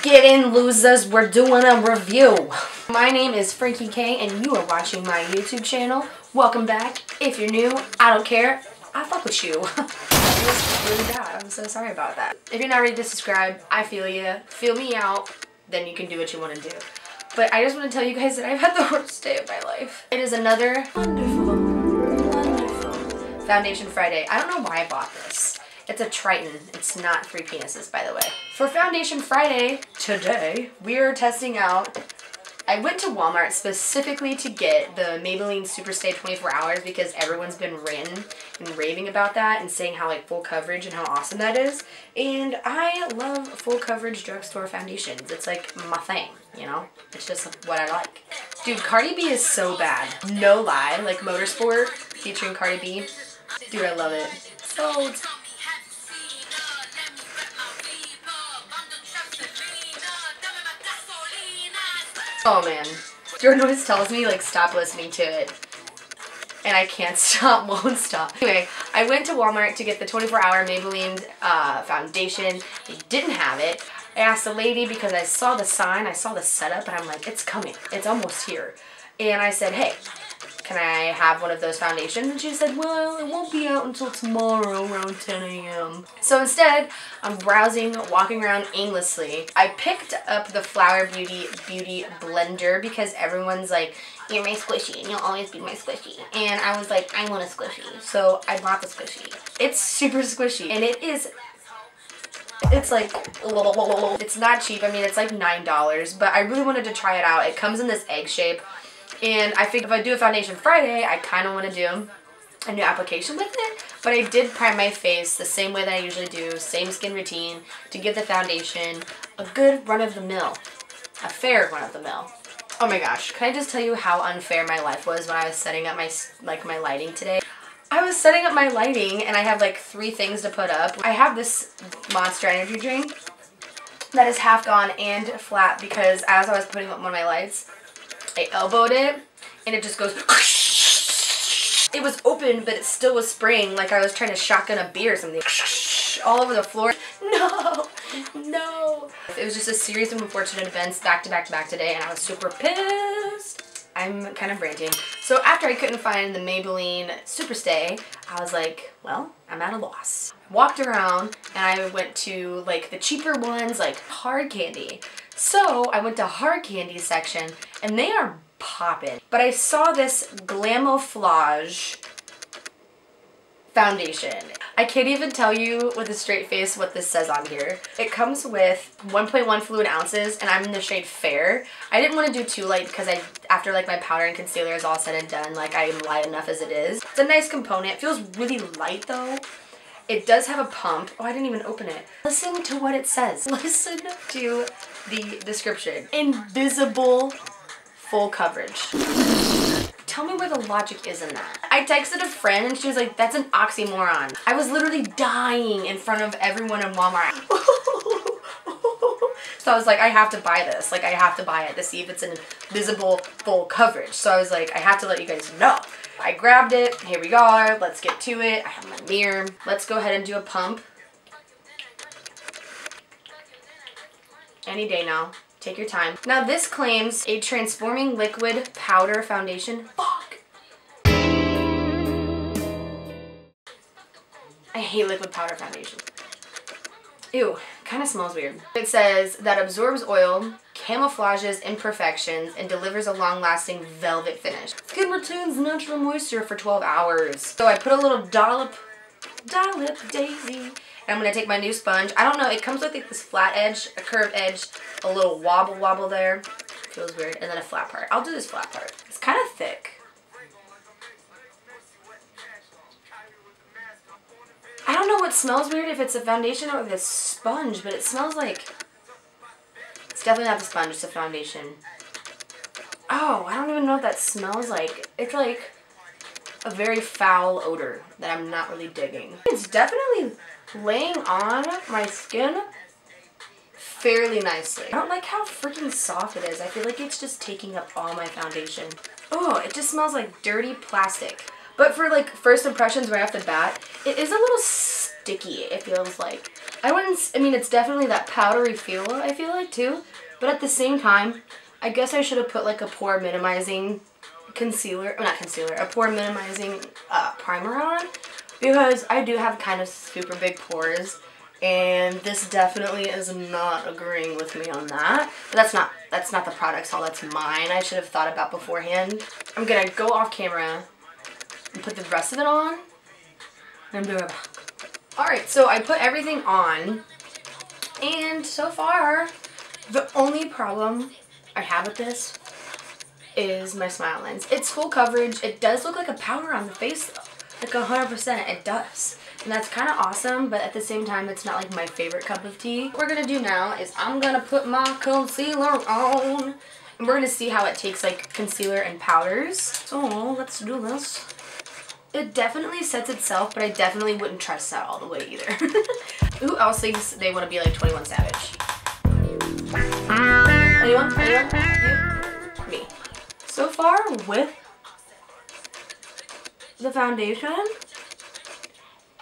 Get in, losers, we're doing a review. My name is FRANKIEKay and you are watching my YouTube channel. Welcome back. If you're new, I don't care. I fuck with you. It was really bad. I'm so sorry about that. If you're not ready to subscribe, I feel you. Feel me out, then you can do what you want to do. But I just want to tell you guys that I've had the worst day of my life. It is another wonderful Foundation Friday. I don't know why I bought this. It's a Triton. It's not 3 penises, by the way. For Foundation Friday, today, we are testing out. I went to Walmart specifically to get the Maybelline Superstay 24 Hours because everyone's been ranting and raving about that and saying how like full coverage and how awesome that is. And I love full coverage drugstore foundations. It's like my thing, you know? It's just what I like. Dude, Cardi B is so bad. No lie. Like Motorsport featuring Cardi B. Dude, I love it. So oh man, your noise tells me like stop listening to it, and I can't stop, won't stop. Anyway, I went to Walmart to get the 24-hour Maybelline foundation. They didn't have it. I asked the lady because I saw the sign, I saw the setup, and I'm like, it's coming, it's almost here. And I said, hey, can I have one of those foundations? And she said, well, it won't be out until tomorrow around 10 a.m. So instead, I'm browsing, walking around aimlessly. I picked up the Flower Beauty Blender because everyone's like, you're my squishy and you'll always be my squishy. And I was like, I want a squishy. So I bought the squishy. It's super squishy and it's like, it's not cheap. I mean, it's like $9, but I really wanted to try it out. It comes in this egg shape. And I figured if I do a Foundation Friday, I kind of want to do a new application with it. But I did prime my face the same way that I usually do, same skin routine, to give the foundation a good run-of-the-mill, a fair run-of-the-mill. Oh my gosh, can I just tell you how unfair my life was when I was setting up my lighting today? I was setting up my lighting and I have like 3 things to put up. I have this Monster Energy drink that is half gone and flat because as I was putting up one of my lights, I elbowed it and it just goes. It was open, but it still was spraying like I was trying to shotgun a beer or something. All over the floor. No, no. It was just a series of unfortunate events back to back to back today, and I was super pissed. I'm kind of ranting. So after I couldn't find the Maybelline Superstay, I was like, well, I'm at a loss. I walked around and I went to like the cheaper ones, like hard candy. So I went to hard candy section and they are poppin'. But I saw this Glamouflage foundation. I can't even tell you with a straight face what this says on here. It comes with 1.1 fluid ounces and I'm in the shade Fair. I didn't want to do too light because after like my powder and concealer is all said and done, like I am light enough as it is. It's a nice component. It feels really light though. It does have a pump. Oh, I didn't even open it. Listen to what it says. Listen to the description. Invisible full coverage. Tell me where the logic is in that. I texted a friend and she was like, that's an oxymoron. I was literally dying in front of everyone in Walmart. So I was like, I have to buy this. Like, I have to buy it to see if it's an invisible full coverage. So I was like, I have to let you guys know. I grabbed it. Here we are. Let's get to it. I have my mirror. Let's go ahead and do a pump. Any day now. Take your time. Now this claims a transforming liquid powder foundation. Fuck! I hate liquid powder foundation. Ew, kind of smells weird. It says that absorbs oil, camouflages imperfections, and delivers a long-lasting velvet finish. Skin retains natural moisture for 12 hours. So I put a little dollop daisy. And I'm going to take my new sponge. I don't know, it comes with like this flat edge, a curved edge, a little wobble there. Feels weird. And then a flat part. I'll do this flat part. It's kind of thick. I don't know what smells weird, if it's a foundation or this sponge, but it smells like... It's definitely not the sponge, it's a foundation. Oh, I don't even know what that smells like. It's like a very foul odor that I'm not really digging. It's definitely laying on my skin fairly nicely. I don't like how freaking soft it is. I feel like it's just taking up all my foundation. Oh, it just smells like dirty plastic. But for like first impressions right off the bat, it is a little sticky, it feels like. I mean, it's definitely that powdery feel, I feel like, too. But at the same time, I guess I should have put like a pore minimizing concealer, or not concealer, a pore minimizing primer on. Because I do have kind of super big pores. And this definitely is not agreeing with me on that. But that's not the product's fault, that's mine. I should have thought about beforehand. I'm gonna go off camera and put the rest of it on. And be right back. Alright, so I put everything on. And so far, the only problem I have with this is my smile lines. It's full coverage. It does look like a powder on the face though. Like 100%, it does. And that's kind of awesome, but at the same time, it's not like my favorite cup of tea. What we're going to do now is I'm going to put my concealer on. And we're going to see how it takes like concealer and powders. So let's do this. It definitely sets itself, but I definitely wouldn't trust that all the way either. Who else thinks they want to be like 21 Savage? Anyone? Anyone? You? Me. So far with the foundation,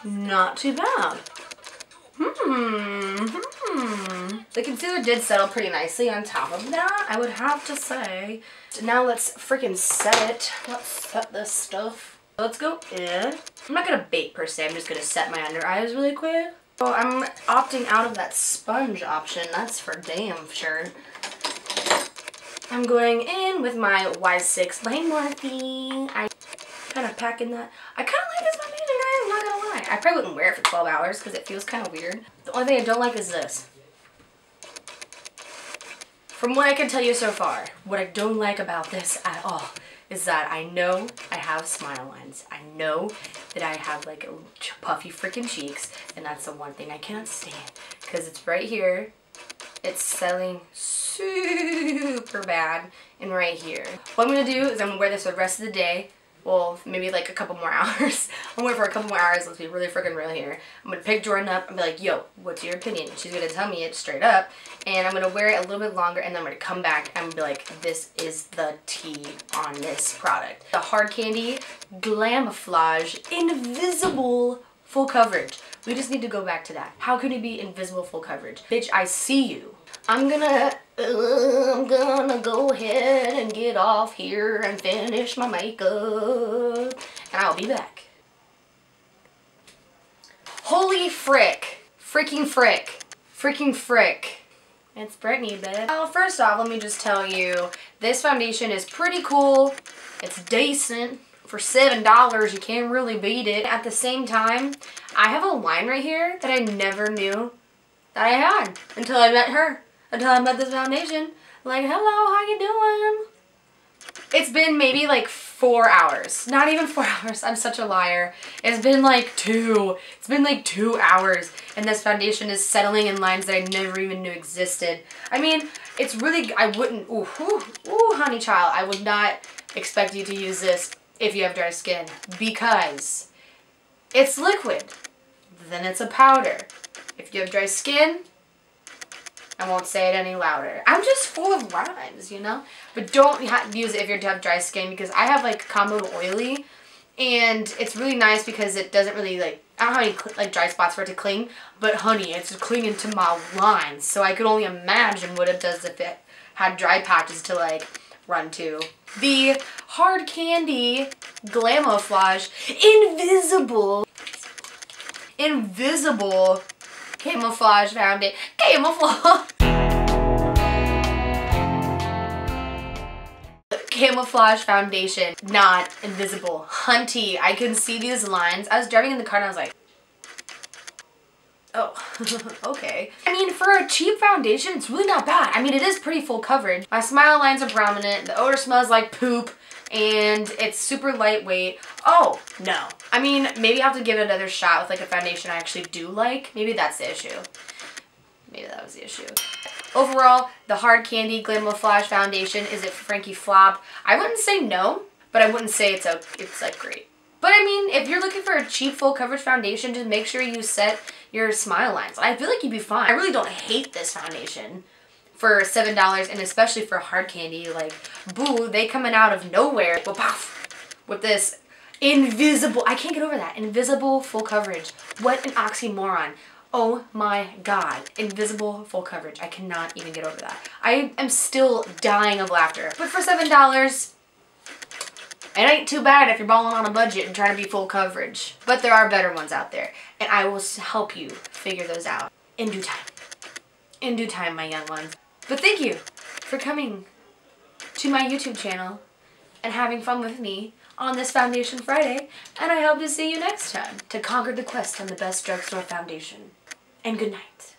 not too bad. The concealer did settle pretty nicely on top of that, I would have to say. Now let's freaking set it. Let's set this stuff. Let's go in. I'm not gonna bake per se, I'm just gonna set my under eyes really quick. So I'm opting out of that sponge option, that's for damn sure. I'm going in with my Y6 Lane Morphe. I kind of packing that. I kind of like this foundation, guys, I'm not gonna lie. I probably wouldn't wear it for 12 hours because it feels kind of weird. The only thing I don't like is this. From what I can tell you so far, what I don't like about this at all is that I know I have smile lines. I know that I have like puffy freaking cheeks, and that's the one thing I cannot stand because it's right here. It's settling super bad and right here. What I'm gonna do is I'm gonna wear this for the rest of the day. Well, maybe like a couple more hours. I'm gonna wear it for a couple more hours. Let's be really freaking real here. I'm gonna pick Jordan up and be like, yo, what's your opinion? She's gonna tell me it straight up. And I'm gonna wear it a little bit longer and then I'm gonna come back and be like, this is the tea on this product. The Hard Candy Glamouflage Invisible Full Coverage. We just need to go back to that. How can it be invisible full coverage? Bitch, I see you. I'm gonna go ahead and get off here and finish my makeup. And I'll be back. Holy frick. Freaking frick. Freaking frick. It's Brittany, babe. Well, first off, let me just tell you, this foundation is pretty cool. It's decent. For $7, you can't really beat it. At the same time, I have a line right here that I never knew that I had until I met her. Until I met this foundation. Like, hello, how you doing? It's been maybe like 4 hours. Not even 4 hours. I'm such a liar. It's been like 2. It's been like 2 hours. And this foundation is settling in lines that I never even knew existed. I mean, it's really, I wouldn't, ooh, honey child, I would not expect you to use this if you have dry skin, because it's liquid, then it's a powder. If you have dry skin, I won't say it any louder. I'm just full of rhymes, you know? But don't use it if you have dry skin, because I have like combo oily, and it's really nice because it doesn't really like, I don't have any like dry spots for it to cling, but honey, it's clinging to my lines, so I could only imagine what it does if it had dry patches to like run to. The Hard Candy Glamouflage Invisible Camouflage Foundation. Camouflage foundation, not invisible. Hunty, I can see these lines. I was driving in the car and I was like, oh, okay. I mean, for a cheap foundation, it's really not bad. I mean, it is pretty full coverage. My smile lines are prominent. The odor smells like poop. And it's super lightweight. Oh, no. I mean, maybe I'll have to give it another shot with like a foundation I actually do like. Maybe that's the issue. Maybe that was the issue. Overall, the Hard Candy Glamouflage Foundation, is it Frankie flop? I wouldn't say no, but I wouldn't say it's like great. But I mean, if you're looking for a cheap full coverage foundation, just make sure you set your smile lines. I feel like you'd be fine. I really don't hate this foundation for $7, and especially for Hard Candy. Like, boo, they coming out of nowhere with this Invisible. I can't get over that. Invisible full coverage. What an oxymoron. Oh my god. Invisible full coverage. I cannot even get over that. I am still dying of laughter. But for $7, it ain't too bad if you're balling on a budget and trying to be full coverage. But there are better ones out there. And I will help you figure those out in due time. In due time, my young ones. But thank you for coming to my YouTube channel and having fun with me on this Foundation Friday, and I hope to see you next time to conquer the quest on the best drugstore foundation. And good night.